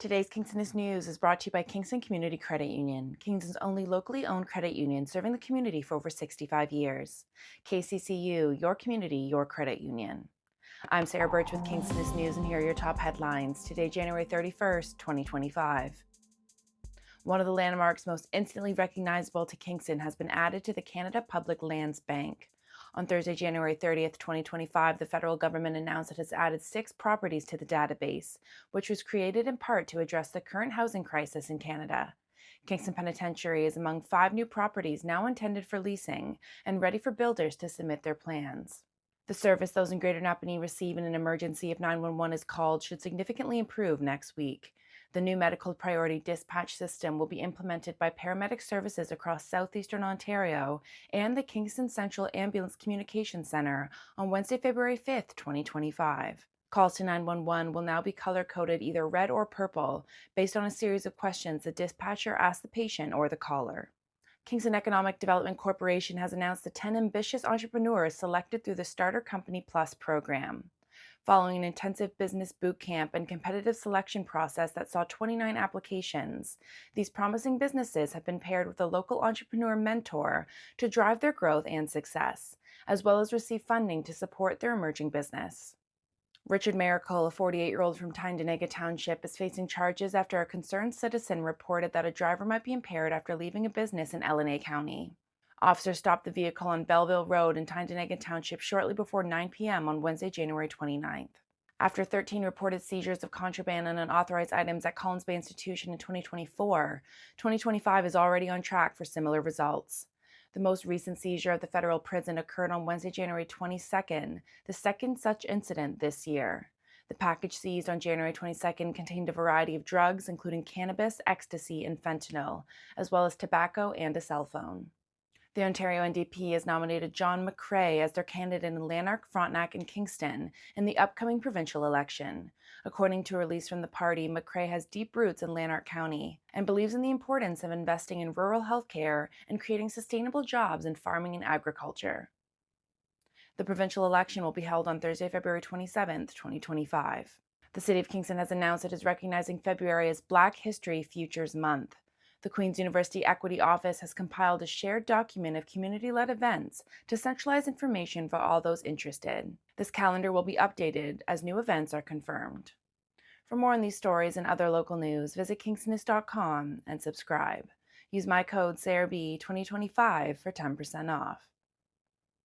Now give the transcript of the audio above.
Today's Kingstonist News is brought to you by Kingston Community Credit Union, Kingston's only locally owned credit union serving the community for over 65 years. KCCU, your community, your credit union. I'm Sarah Burtch with Kingstonist News, and here are your top headlines. Today, January 31st, 2025. One of the landmarks most instantly recognizable to Kingston has been added to the Canada Public Lands Bank. On Thursday, January 30th, 2025, the federal government announced it has added 6 properties to the database, which was created in part to address the current housing crisis in Canada. Kingston Penitentiary is among 5 new properties now intended for leasing and ready for builders to submit their plans. The service those in Greater Napanee receive in an emergency if 911 is called should significantly improve next week. The new medical priority dispatch system will be implemented by paramedic services across southeastern Ontario and the Kingston Central Ambulance Communication Centre on Wednesday, February 5th, 2025. Calls to 911 will now be color-coded either red or purple based on a series of questions the dispatcher asks the patient or the caller. Kingston Economic Development Corporation has announced the 10 ambitious entrepreneurs selected through the Starter Company Plus program. Following an intensive business boot camp and competitive selection process that saw 29 applications, these promising businesses have been paired with a local entrepreneur mentor to drive their growth and success, as well as receive funding to support their emerging business. Richard Miracle, a 48-year-old from Tyndonega Township, is facing charges after a concerned citizen reported that a driver might be impaired after leaving a business in L&A County. Officers stopped the vehicle on Belleville Road in Tyndonega Township shortly before 9 p.m. on Wednesday, January 29th. After 13 reported seizures of contraband and unauthorized items at Collins Bay Institution in 2024, 2025 is already on track for similar results. The most recent seizure at the federal prison occurred on Wednesday, January 22nd, the second such incident this year. The package seized on January 22nd contained a variety of drugs, including cannabis, ecstasy, and fentanyl, as well as tobacco and a cell phone. The Ontario NDP has nominated John MacRae as their candidate in Lanark-Frontenac-Kingston in the upcoming provincial election. According to a release from the party, MacRae has deep roots in Lanark County and believes in the importance of investing in rural health care and creating sustainable jobs in farming and agriculture. The provincial election will be held on Thursday, February 27th, 2025. The City of Kingston has announced it is recognizing February as Black History Futures Month. The Queen's University Equity Office has compiled a shared document of community-led events to centralize information for all those interested. This calendar will be updated as new events are confirmed. For more on these stories and other local news, visit kingstonist.com and subscribe. Use my code SARAHB2025 for 10% off.